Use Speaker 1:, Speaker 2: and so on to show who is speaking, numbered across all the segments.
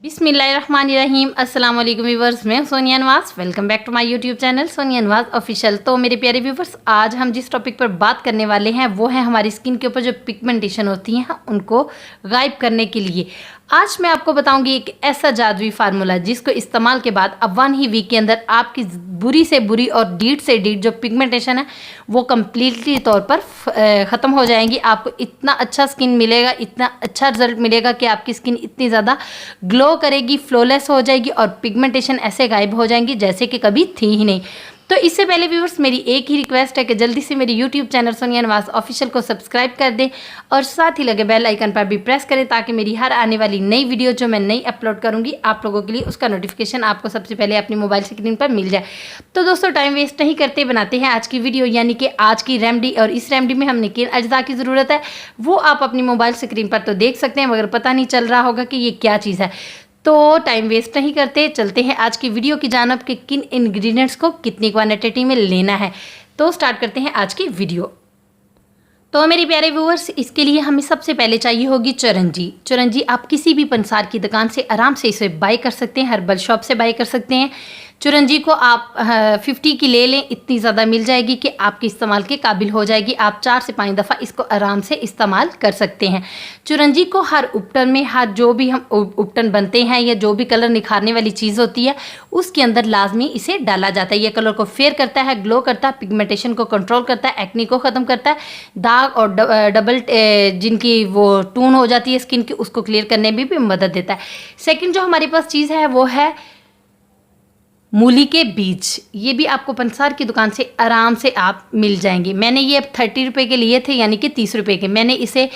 Speaker 1: बिस्मिल्लाहिर्रहमानिर्रहीम। अस्सलाम वालेकुम व्यूवर्स, मैं Sonia Nawaz. Welcome back to my YouTube channel Sonia Nawaz official. तो मेरे प्यारे व्यूवर्स, आज हम जिस टॉपिक पर बात करने वाले हैं वो है हमारी स्किन के ऊपर जो पिगमेंटेशन होती हैं उनको गायब करने के लिए। आज मैं आपको बताऊंगी एक ऐसा जादुई फार्मूला जिसको इस्तेमाल के बाद अब 1 ही वीक के अंदर आपकी बुरी से बुरी और डीट से डीट जो पिगमेंटेशन है वो कम्प्लीटली तौर पर ख़त्म हो जाएंगी। आपको इतना अच्छा स्किन मिलेगा, इतना अच्छा रिजल्ट मिलेगा कि आपकी स्किन इतनी ज़्यादा ग्लो करेगी, फ्लॉलेस हो जाएगी और पिगमेंटेशन ऐसे गायब हो जाएंगी जैसे कि कभी थी ही नहीं। तो इससे पहले व्यूअर्स मेरी एक ही रिक्वेस्ट है कि जल्दी से मेरे YouTube channel Sonia Nawaz official को सब्सक्राइब कर दें और साथ ही लगे बेल आइकन पर भी प्रेस करें ताकि मेरी हर आने वाली नई वीडियो जो मैं नई अपलोड करूंगी आप लोगों के लिए उसका नोटिफिकेशन आपको सबसे पहले अपनी मोबाइल स्क्रीन पर मिल जाए। तो दोस्तों टाइम वेस्ट नहीं करते, बनाते हैं आज की वीडियो, यानी कि आज की रेमेडी। और इस रेमेडी में हमने किन अज्जा की ज़रूरत है वो आप अपनी मोबाइल स्क्रीन पर तो देख सकते हैं, मगर पता नहीं चल रहा होगा कि ये क्या चीज़ है। तो टाइम वेस्ट नहीं करते, चलते हैं आज की वीडियो की जानब कि किन इंग्रेडिएंट्स को कितनी क्वांटिटी में लेना है। तो स्टार्ट करते हैं आज की वीडियो। तो मेरे प्यारे व्यूअर्स, इसके लिए हमें सबसे पहले चाहिए होगी चिरंजी। चिरंजी आप किसी भी पंसार की दुकान से आराम से इसे बाय कर सकते हैं, हर्बल शॉप से बाय कर सकते हैं। चिरंजी को आप 50 की ले लें, इतनी ज़्यादा मिल जाएगी कि आपके इस्तेमाल के काबिल हो जाएगी। आप 4 से 5 दफ़ा इसको आराम से इस्तेमाल कर सकते हैं। चिरंजी को हर उपटन में, हर जो भी हम उपटन बनते हैं या जो भी कलर निखारने वाली चीज़ होती है उसके अंदर लाजमी इसे डाला जाता है। यह कलर को फेयर करता है, ग्लो करता है, पिगमेंटेशन को कंट्रोल करता है, एक्ने को ख़त्म करता है, दाग और डबल जिनकी वो टून हो जाती है स्किन की उसको क्लियर करने में भी मदद देता है। सेकेंड जो हमारे पास चीज़ है वो है मूली के बीज। ये भी आपको पंसार की दुकान से आराम से आप मिल जाएंगे। मैंने ये 30 रुपये के लिए थे, यानी कि 30 रुपये के। मैंने इसे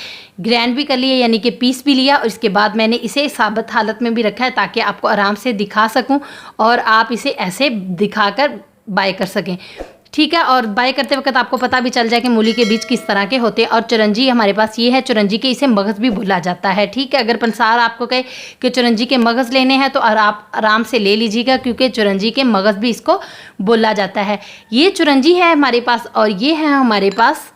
Speaker 1: ग्रैंड भी कर लिया, यानी कि पीस भी लिया, और इसके बाद मैंने इसे साबुत हालत में भी रखा है ताकि आपको आराम से दिखा सकूं और आप इसे ऐसे दिखाकर बाय कर सकें, ठीक है। और बाय करते वक्त आपको पता भी चल जाए कि मूली के बीज किस तरह के होते हैं। और चिरंजी हमारे पास ये है, चिरंजी के इसे मगज़ भी बोला जाता है, ठीक है। अगर पंसार आपको कहे कि चिरंजी के मगज़ लेने हैं तो आप आराम से ले लीजिएगा, क्योंकि चिरंजी के मगज़ भी इसको बोला जाता है। ये चिरंजी है हमारे पास और ये है हमारे पास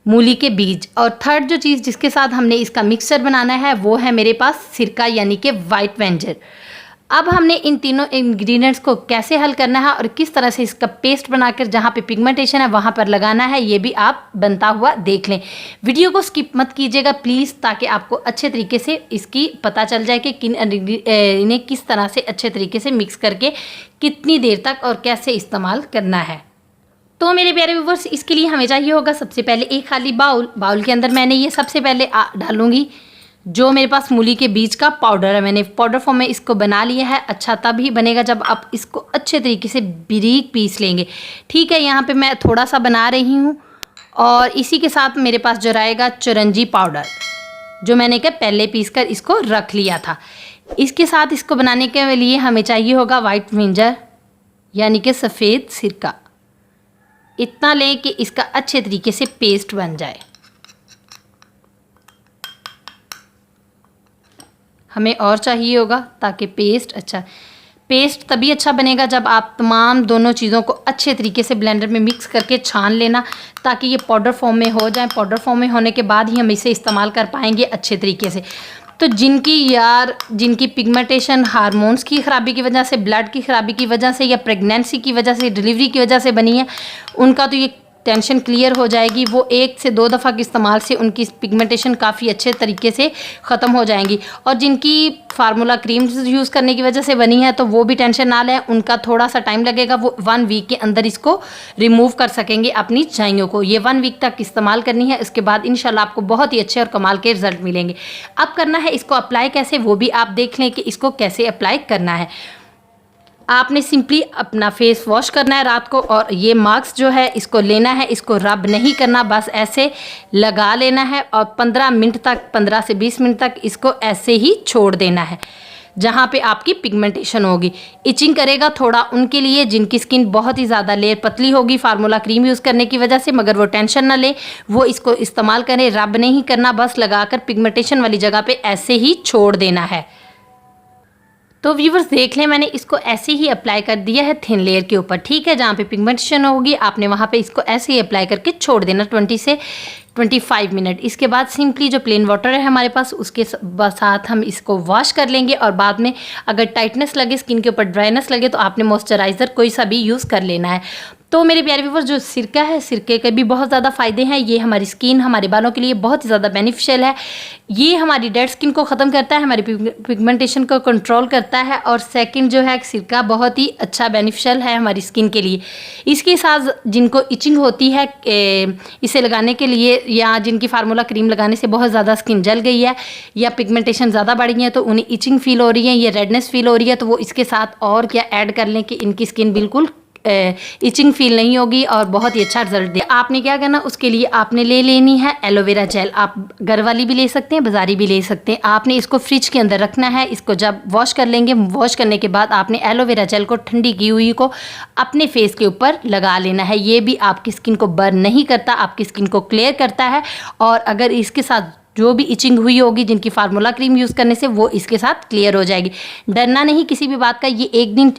Speaker 1: मूली के बीज। और थर्ड जो चीज़ जिसके साथ हमने इसका मिक्सचर बनाना है वो है मेरे पास सिरका, यानी कि वाइट विनेगर। अब हमने इन तीनों इंग्रेडिएंट्स को कैसे हल करना है और किस तरह से इसका पेस्ट बनाकर जहाँ पे पिगमेंटेशन है वहाँ पर लगाना है, ये भी आप बनता हुआ देख लें। वीडियो को स्किप मत कीजिएगा प्लीज़, ताकि आपको अच्छे तरीके से इसकी पता चल जाए कि इन्हें किस तरह से अच्छे तरीके से मिक्स करके कितनी देर तक और कैसे इस्तेमाल करना है। तो मेरे प्यारे व्यूअर्स, इसके लिए हमें चाहिए होगा सबसे पहले एक खाली बाउल के अंदर मैंने ये सबसे पहले डालूंगी जो मेरे पास मूली के बीज का पाउडर है। मैंने पाउडर फॉर्म में इसको बना लिया है। अच्छा तभी बनेगा जब आप इसको अच्छे तरीके से बारीक पीस लेंगे, ठीक है। यहाँ पे मैं थोड़ा सा बना रही हूँ और इसी के साथ मेरे पास जो रहेगा चिरंजी पाउडर, जो मैंने क्या पहले पीस कर इसको रख लिया था। इसके साथ इसको बनाने के लिए हमें चाहिए होगा वाइट विनेगर, यानी कि सफ़ेद सिरका। इतना लें कि इसका अच्छे तरीके से पेस्ट बन जाए। हमें और चाहिए होगा ताकि पेस्ट तभी अच्छा बनेगा जब आप तमाम दोनों चीज़ों को अच्छे तरीके से ब्लेंडर में मिक्स करके छान लेना, ताकि ये पाउडर फॉर्म में हो जाए। पाउडर फॉर्म में होने के बाद ही हम इसे इस्तेमाल कर पाएंगे अच्छे तरीके से। तो जिनकी पिगमेंटेशन हार्मोन्स की ख़राबी की वजह से, ब्लड की ख़राबी की वजह से या प्रेगनेंसी की वजह से, डिलीवरी की वजह से बनी है, उनका तो ये टेंशन क्लियर हो जाएगी। वो 1 से 2 दफ़ा के इस्तेमाल से उनकी पिगमेंटेशन काफ़ी अच्छे तरीके से ख़त्म हो जाएंगी। और जिनकी फार्मूला क्रीम्स यूज़ करने की वजह से बनी है तो वो भी टेंशन ना लें, उनका थोड़ा सा टाइम लगेगा। वो 1 वीक के अंदर इसको रिमूव कर सकेंगे अपनी चाइयों को। ये 1 वीक तक इस्तेमाल करनी है, इसके बाद इंशाल्लाह आपको बहुत ही अच्छे और कमाल के रिजल्ट मिलेंगे। अब करना है इसको अप्लाई कैसे, वो भी आप देख लें कि इसको कैसे अप्लाई करना है। आपने सिंपली अपना फेस वॉश करना है रात को, और ये मास्क जो है इसको लेना है, इसको रब नहीं करना, बस ऐसे लगा लेना है और 15 मिनट तक, 15 से 20 मिनट तक इसको ऐसे ही छोड़ देना है जहाँ पे आपकी पिगमेंटेशन होगी। इचिंग करेगा थोड़ा उनके लिए जिनकी स्किन बहुत ही ज़्यादा लेयर पतली होगी फार्मूला क्रीम यूज़ करने की वजह से, मगर वो टेंशन ना ले, वो इसको इस्तेमाल करें। रब नहीं करना, बस लगाकर पिगमेंटेशन वाली जगह पे ऐसे ही छोड़ देना है। तो व्यूवर्स देख लें, मैंने इसको ऐसे ही अप्लाई कर दिया है थिन लेयर के ऊपर, ठीक है। जहाँ पे पिगमेंटेशन होगी आपने वहाँ पे इसको ऐसे ही अप्लाई करके छोड़ देना 20 से 25 मिनट। इसके बाद सिंपली जो प्लेन वाटर है हमारे पास उसके साथ हम इसको वॉश कर लेंगे। और बाद में अगर टाइटनेस लगे, स्किन के ऊपर ड्राइनेस लगे, तो आपने मॉइस्चराइज़र कोई सा भी यूज़ कर लेना है। तो मेरे प्यारे व्यूअर्स, जो सिरका है, सिरके के भी बहुत ज़्यादा फ़ायदे हैं। ये हमारी स्किन, हमारे बालों के लिए बहुत ही ज़्यादा बेनिफिशियल है। ये हमारी डेड स्किन को ख़त्म करता है, हमारी पिगमेंटेशन को कंट्रोल करता है। और सेकंड जो है, सिरका बहुत ही अच्छा बेनिफिशियल है हमारी स्किन के लिए। इसके साथ जिनको इचिंग होती है इसे लगाने के लिए, या जिनकी फार्मूला क्रीम लगाने से बहुत ज़्यादा स्किन जल गई है या पिगमेंटेशन ज़्यादा बढ़ गई है, तो उन्हें इचिंग फील हो रही है या रेडनेस फील हो रही है, तो वो इसके साथ और क्या ऐड कर लें कि इनकी स्किन बिल्कुल इचिंग फील नहीं होगी और बहुत ही अच्छा रिजल्ट दे। आपने क्या करना, उसके लिए आपने ले लेनी है एलोवेरा जेल। आप घर वाली भी ले सकते हैं, बाजारी भी ले सकते हैं। आपने इसको फ्रिज के अंदर रखना है। इसको जब वॉश कर लेंगे, वॉश करने के बाद आपने एलोवेरा जेल को, ठंडी की हुई को, अपने फेस के ऊपर लगा लेना है। ये भी आपकी स्किन को बर्न नहीं करता, आपकी स्किन को क्लियर करता है। और अगर इसके साथ जो भी इचिंग हुई होगी जिनकी फार्मूला क्रीम यूज़ करने से, वो इसके साथ क्लियर हो जाएगी। डरना नहीं किसी भी बात का। ये एक दिन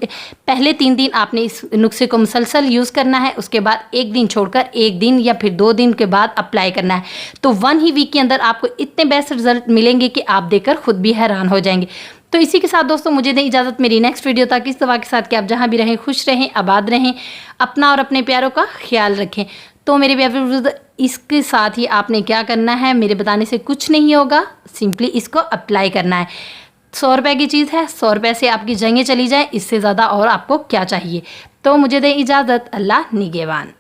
Speaker 1: पहले 3 दिन आपने इस नुस्खे को मुसलसल यूज़ करना है। उसके बाद एक दिन छोड़कर एक दिन या फिर 2 दिन के बाद अप्लाई करना है। तो 1 ही वीक के अंदर आपको इतने बेस्ट रिजल्ट मिलेंगे कि आप देखकर खुद भी हैरान हो जाएंगे। तो इसी के साथ दोस्तों मुझे दें इजाज़त मेरी नेक्स्ट वीडियो तक। इस दवा के साथ कि आप जहाँ भी रहें खुश रहें, आबाद रहें, अपना और अपने प्यारों का ख्याल रखें। तो मेरे प्यारे, इसके साथ ही आपने क्या करना है, मेरे बताने से कुछ नहीं होगा, सिंपली इसको अप्लाई करना है। 100 रुपये की चीज़ है, 100 रुपये से आपकी जंगें चली जाएँ, इससे ज़्यादा और आपको क्या चाहिए। तो मुझे दें इजाज़त, अल्लाह निगहबान।